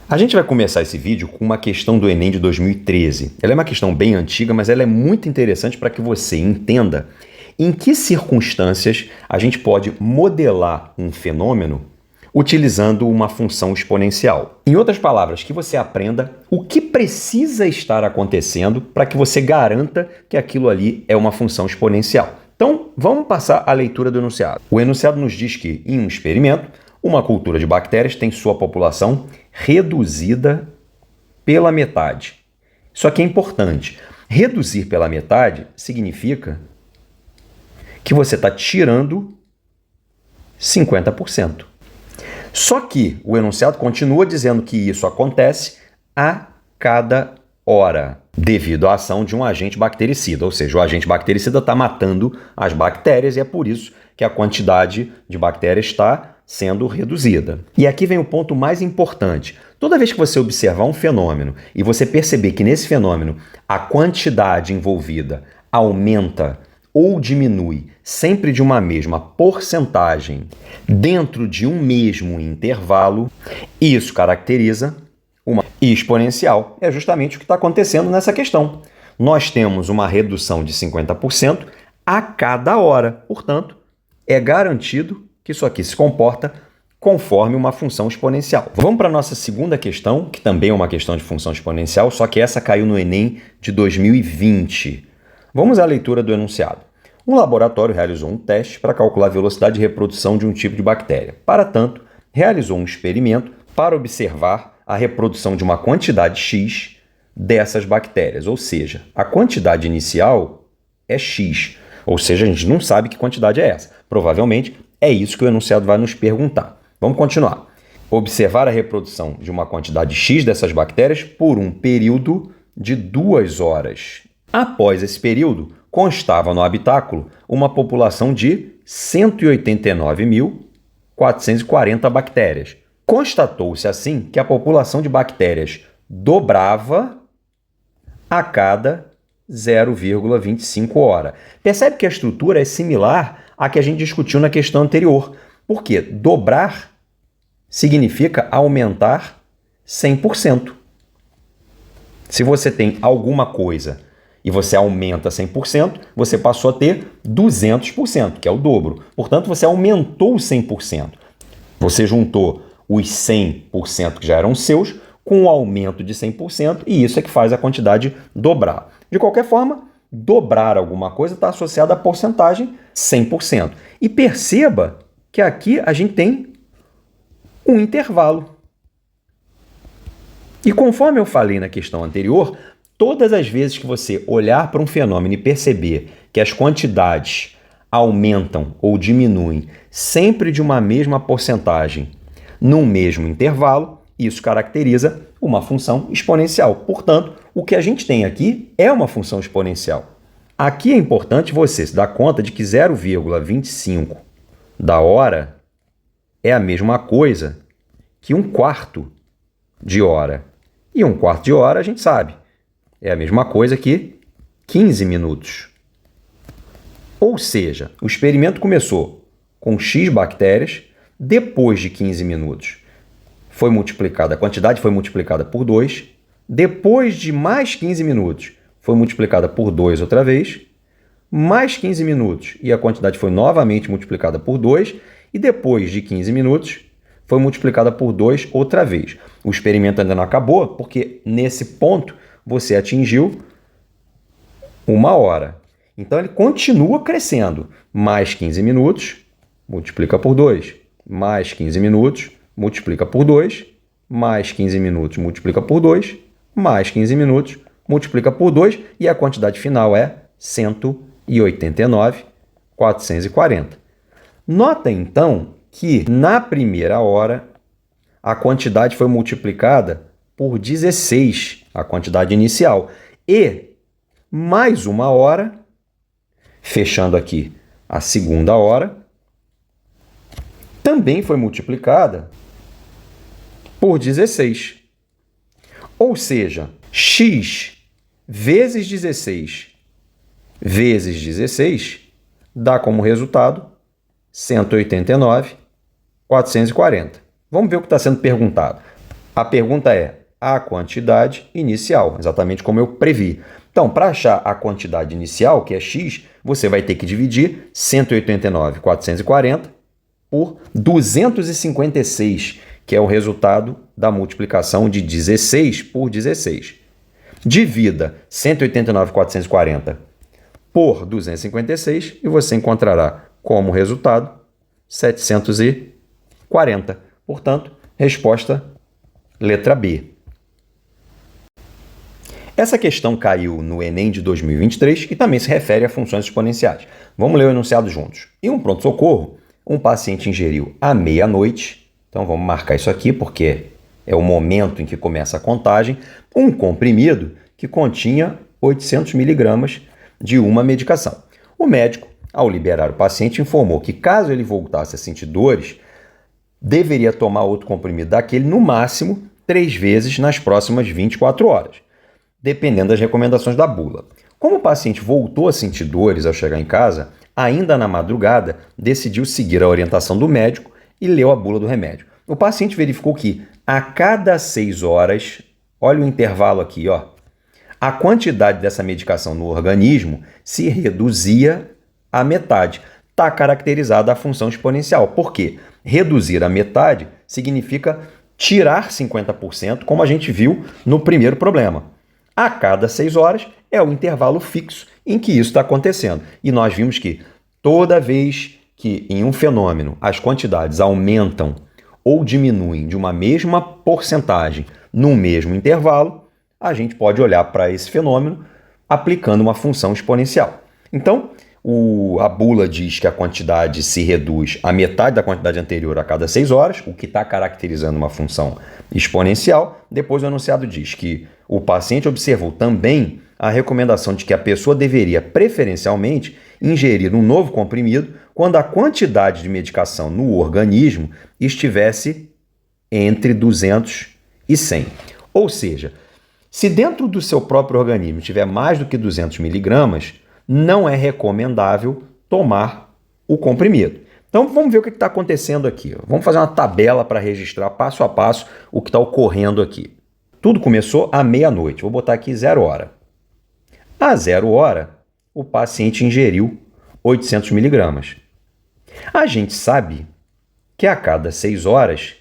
A gente vai começar esse vídeo com uma questão do Enem de 2013. Ela é uma questão bem antiga, mas ela é muito interessante para que você entenda em que circunstâncias a gente pode modelar um fenômeno utilizando uma função exponencial. Em outras palavras, que você aprenda o que precisa estar acontecendo para que você garanta que aquilo ali é uma função exponencial. Então, vamos passar a leitura do enunciado. O enunciado nos diz que, em um experimento, uma cultura de bactérias tem sua população reduzida pela metade. Isso aqui é importante. Reduzir pela metade significa que você está tirando 50%. Só que o enunciado continua dizendo que isso acontece a cada hora, devido à ação de um agente bactericida, ou seja, o agente bactericida está matando as bactérias e é por isso que a quantidade de bactérias está sendo reduzida. E aqui vem o ponto mais importante. Toda vez que você observar um fenômeno e você perceber que nesse fenômeno a quantidade envolvida aumenta ou diminui sempre de uma mesma porcentagem dentro de um mesmo intervalo, isso caracteriza uma exponencial. É justamente o que está acontecendo nessa questão. Nós temos uma redução de 50% a cada hora. Portanto, é garantido que isso aqui se comporta conforme uma função exponencial. Vamos para a nossa segunda questão, que também é uma questão de função exponencial, só que essa caiu no Enem de 2020. Vamos à leitura do enunciado. Um laboratório realizou um teste para calcular a velocidade de reprodução de um tipo de bactéria. Para tanto, realizou um experimento para observar a reprodução de uma quantidade X dessas bactérias, ou seja, a quantidade inicial é X, ou seja, a gente não sabe que quantidade é essa. Provavelmente é isso que o enunciado vai nos perguntar. Vamos continuar. Observar a reprodução de uma quantidade X dessas bactérias por um período de 2 horas. Após esse período, constava no habitáculo uma população de 189.440 bactérias. Constatou-se assim que a população de bactérias dobrava a cada 0,25 hora. Percebe que a estrutura é similar à que a gente discutiu na questão anterior. Por quê? Dobrar significa aumentar 100%. Se você tem alguma coisa e você aumenta 100%, você passou a ter 200%, que é o dobro. Portanto, você aumentou 100%. Você juntou os 100% que já eram seus com o aumento de 100%, e isso é que faz a quantidade dobrar. De qualquer forma, dobrar alguma coisa está associado à porcentagem 100%. E perceba que aqui a gente tem um intervalo. E conforme eu falei na questão anterior, todas as vezes que você olhar para um fenômeno e perceber que as quantidades aumentam ou diminuem sempre de uma mesma porcentagem num mesmo intervalo, isso caracteriza uma função exponencial. Portanto, o que a gente tem aqui é uma função exponencial. Aqui é importante você se dar conta de que 0,25 da hora é a mesma coisa que 1/4 de hora. E 1/4 de hora a gente sabe, é a mesma coisa que 15 minutos. Ou seja, o experimento começou com X bactérias, depois de 15 minutos foi multiplicada, a quantidade foi multiplicada por 2, depois de mais 15 minutos foi multiplicada por 2 outra vez, mais 15 minutos e a quantidade foi novamente multiplicada por 2, e depois de 15 minutos foi multiplicada por 2 outra vez. O experimento ainda não acabou, porque nesse ponto você atingiu 1 hora. Então ele continua crescendo. Mais 15 minutos, multiplica por 2. Mais 15 minutos, multiplica por 2. Mais 15 minutos, multiplica por 2. Mais 15 minutos, multiplica por 2. E a quantidade final é 189.440. Nota então que na primeira hora a quantidade foi multiplicada por 16, a quantidade inicial. E mais 1 hora, fechando aqui a segunda hora, também foi multiplicada por 16. Ou seja, x vezes 16 vezes 16 dá como resultado 189.440. Vamos ver o que está sendo perguntado. A pergunta é a quantidade inicial, exatamente como eu previ. Então, para achar a quantidade inicial, que é x, você vai ter que dividir 189.440 por 256, que é o resultado da multiplicação de 16 por 16. Divida 189.440 por 256 e você encontrará como resultado 740. Portanto, resposta letra B. Essa questão caiu no Enem de 2023 e também se refere a funções exponenciais. Vamos ler o enunciado juntos. Em um pronto-socorro, um paciente ingeriu à meia-noite, então vamos marcar isso aqui porque é o momento em que começa a contagem, um comprimido que continha 800 miligramas de uma medicação. O médico, ao liberar o paciente, informou que caso ele voltasse a sentir dores, deveria tomar outro comprimido daquele no máximo 3 vezes nas próximas 24 horas, dependendo das recomendações da bula. Como o paciente voltou a sentir dores ao chegar em casa, ainda na madrugada, decidiu seguir a orientação do médico e leu a bula do remédio. O paciente verificou que a cada 6 horas, olha o intervalo aqui, a quantidade dessa medicação no organismo se reduzia à metade. Está caracterizada a função exponencial. Por quê? Reduzir a metade significa tirar 50%, como a gente viu no primeiro problema. A cada 6 horas é o intervalo fixo em que isso está acontecendo. E nós vimos que toda vez que em um fenômeno as quantidades aumentam ou diminuem de uma mesma porcentagem no mesmo intervalo, a gente pode olhar para esse fenômeno aplicando uma função exponencial. Então, a bula diz que a quantidade se reduz à metade da quantidade anterior a cada 6 horas, o que está caracterizando uma função exponencial. Depois o enunciado diz que o paciente observou também a recomendação de que a pessoa deveria preferencialmente ingerir um novo comprimido quando a quantidade de medicação no organismo estivesse entre 200 e 100. Ou seja, se dentro do seu próprio organismo tiver mais do que 200 miligramas, não é recomendável tomar o comprimido. Então vamos ver o que está acontecendo aqui. Vamos fazer uma tabela para registrar passo a passo o que está ocorrendo aqui. Tudo começou à meia-noite. Vou botar aqui 0 hora. À 0 hora, o paciente ingeriu 800 miligramas. A gente sabe que a cada 6 horas,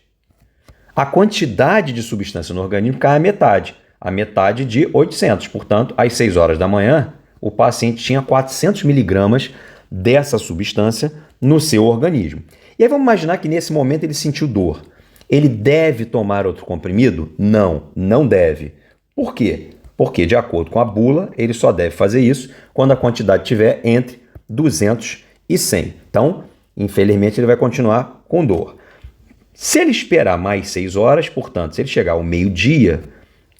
a quantidade de substância no organismo cai à metade. A metade de 800. Portanto, às 6 horas da manhã, o paciente tinha 400 miligramas dessa substância no seu organismo. E aí vamos imaginar que nesse momento ele sentiu dor. Ele deve tomar outro comprimido? Não, não deve. Por quê? Porque, de acordo com a bula, ele só deve fazer isso quando a quantidade estiver entre 200 e 100. Então, infelizmente, ele vai continuar com dor. Se ele esperar mais 6 horas, portanto, se ele chegar ao meio-dia,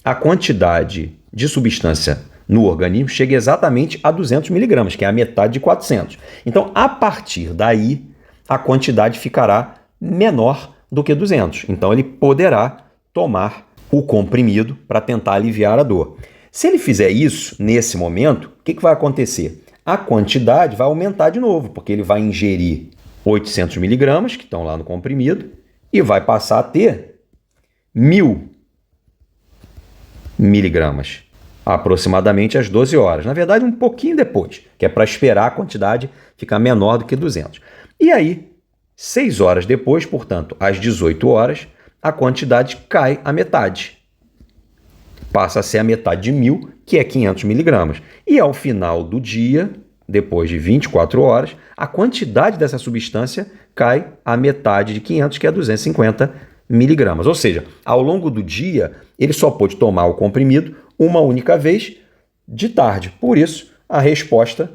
a quantidade de substância no organismo chega exatamente a 200 miligramas, que é a metade de 400. Então, a partir daí, a quantidade ficará menor do que 200. Então, ele poderá tomar o comprimido para tentar aliviar a dor. Se ele fizer isso, nesse momento, o que vai acontecer? A quantidade vai aumentar de novo, porque ele vai ingerir 800 miligramas, que estão lá no comprimido, e vai passar a ter 1.000 miligramas, aproximadamente às 12 horas. Na verdade, um pouquinho depois, que é para esperar a quantidade ficar menor do que 200. E aí, 6 horas depois, portanto, às 18 horas, a quantidade cai à metade. Passa a ser a metade de 1.000, que é 500 miligramas. E ao final do dia, depois de 24 horas, a quantidade dessa substância cai à metade de 500, que é 250 miligramas. Ou seja, ao longo do dia, ele só pôde tomar o comprimido uma única vez de tarde. Por isso, a resposta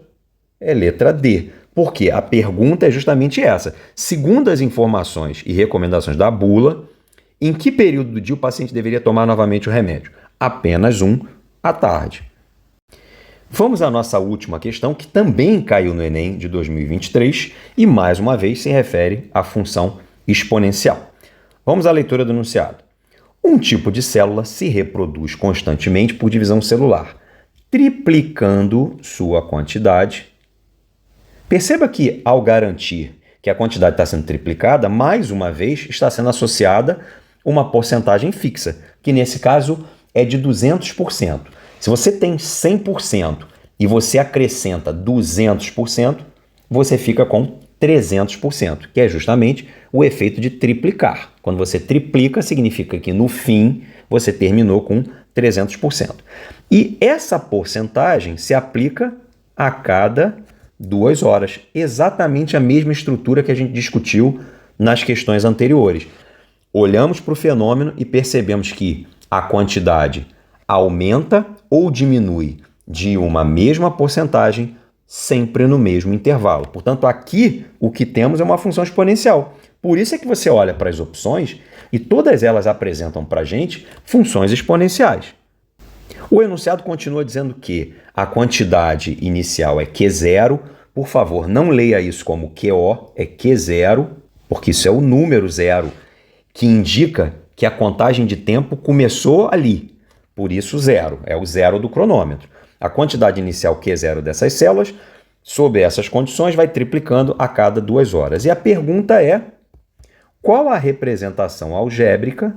é letra D. Porque a pergunta é justamente essa. Segundo as informações e recomendações da bula, em que período do dia o paciente deveria tomar novamente o remédio? Apenas um à tarde. Vamos à nossa última questão, que também caiu no Enem de 2023 e, mais uma vez, se refere à função exponencial. Vamos à leitura do enunciado. Um tipo de célula se reproduz constantemente por divisão celular, triplicando sua quantidade. Perceba que, ao garantir que a quantidade está sendo triplicada, mais uma vez está sendo associada uma porcentagem fixa, que nesse caso é de 200%. Se você tem 100% e você acrescenta 200%, você fica com 300%, que é justamente o efeito de triplicar. Quando você triplica, significa que no fim você terminou com 300%. E essa porcentagem se aplica a cada 2 horas. Exatamente a mesma estrutura que a gente discutiu nas questões anteriores. Olhamos para o fenômeno e percebemos que a quantidade aumenta ou diminui de uma mesma porcentagem sempre no mesmo intervalo. Portanto, aqui o que temos é uma função exponencial. Por isso é que você olha para as opções e todas elas apresentam para a gente funções exponenciais. O enunciado continua dizendo que a quantidade inicial é Q0. Por favor, não leia isso como QO, é Q0, porque isso é o número zero, que indica que a contagem de tempo começou ali. Por isso, zero, é o zero do cronômetro. A quantidade inicial Q0 dessas células, sob essas condições, vai triplicando a cada 2 horas. E a pergunta é: qual a representação algébrica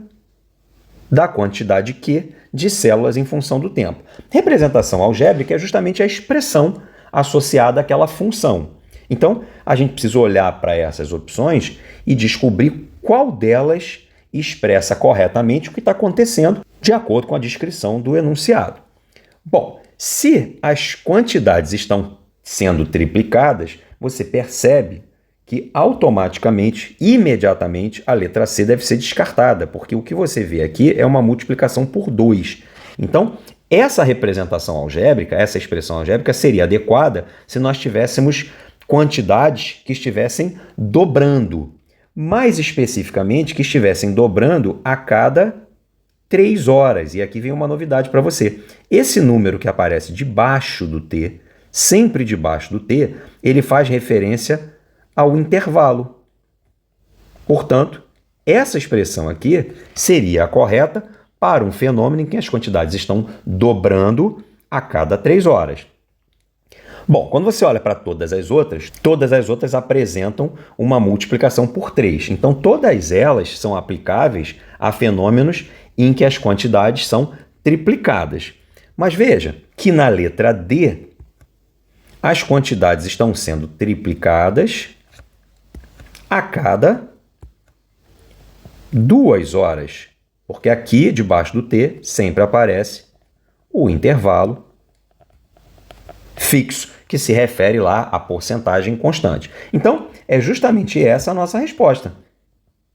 da quantidade Q de células em função do tempo? Representação algébrica é justamente a expressão associada àquela função. Então, a gente precisa olhar para essas opções e descobrir qual delas expressa corretamente o que está acontecendo de acordo com a descrição do enunciado. Bom, se as quantidades estão sendo triplicadas, você percebe que automaticamente, imediatamente, a letra C deve ser descartada, porque o que você vê aqui é uma multiplicação por 2. Então, essa representação algébrica, essa expressão algébrica seria adequada se nós tivéssemos quantidades que estivessem dobrando. Mais especificamente, que estivessem dobrando a cada 3 horas. E aqui vem uma novidade para você. Esse número que aparece debaixo do T, sempre debaixo do T, ele faz referência ao intervalo. Portanto, essa expressão aqui seria a correta para um fenômeno em que as quantidades estão dobrando a cada 3 horas. Bom, quando você olha para todas as outras apresentam uma multiplicação por 3. Então, todas elas são aplicáveis a fenômenos em que as quantidades são triplicadas. Mas veja que na letra D, as quantidades estão sendo triplicadas a cada 2 horas. Porque aqui, debaixo do T, sempre aparece o intervalo fixo, que se refere lá à porcentagem constante. Então, é justamente essa a nossa resposta.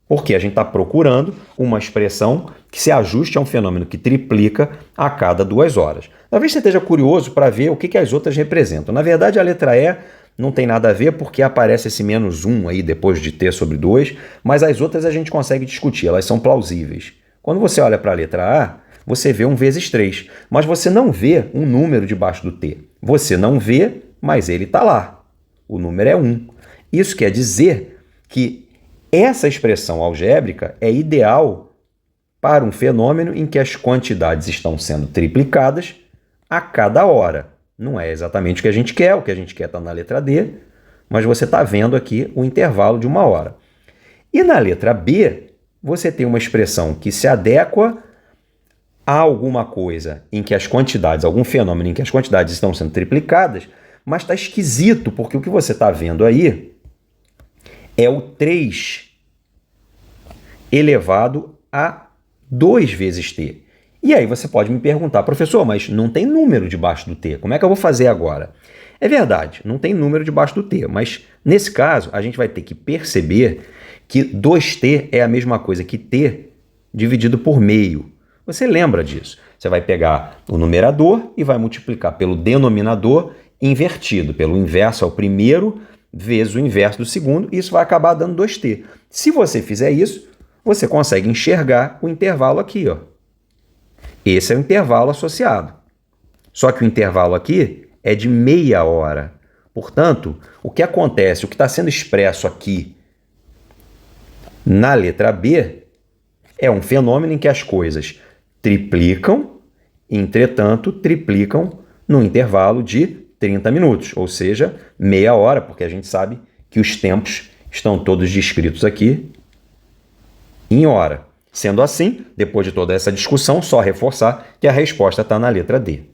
Porque a gente está procurando uma expressão que se ajuste a um fenômeno que triplica a cada 2 horas. Talvez você esteja curioso para ver o que as outras representam. Na verdade, a letra E não tem nada a ver porque aparece esse menos 1 aí depois de T sobre 2, mas as outras a gente consegue discutir, elas são plausíveis. Quando você olha para a letra A, você vê 1 vezes 3, mas você não vê um número debaixo do T. Você não vê, mas ele está lá. O número é 1. Isso quer dizer que essa expressão algébrica é ideal para um fenômeno em que as quantidades estão sendo triplicadas a cada hora. Não é exatamente o que a gente quer está na letra D, mas você está vendo aqui o intervalo de 1 hora. E na letra B, você tem uma expressão que se adequa a alguma coisa em que as quantidades, algum fenômeno em que as quantidades estão sendo triplicadas, mas está esquisito, porque o que você está vendo aí é o 3 elevado a 2 vezes T. E aí você pode me perguntar, professor, mas não tem número debaixo do T, como é que eu vou fazer agora? É verdade, não tem número debaixo do T, mas nesse caso a gente vai ter que perceber que 2T é a mesma coisa que T dividido por meio. Você lembra disso? Você vai pegar o numerador e vai multiplicar pelo denominador invertido, pelo inverso ao primeiro vezes o inverso do segundo, e isso vai acabar dando 2T. Se você fizer isso, você consegue enxergar o intervalo aqui, ó. Esse é o intervalo associado. Só que o intervalo aqui é de meia hora. Portanto, o que acontece, o que está sendo expresso aqui na letra B é um fenômeno em que as coisas triplicam, entretanto, triplicam no intervalo de 30 minutos, ou seja, meia hora, porque a gente sabe que os tempos estão todos descritos aqui em hora. Sendo assim, depois de toda essa discussão, só reforçar que a resposta está na letra D.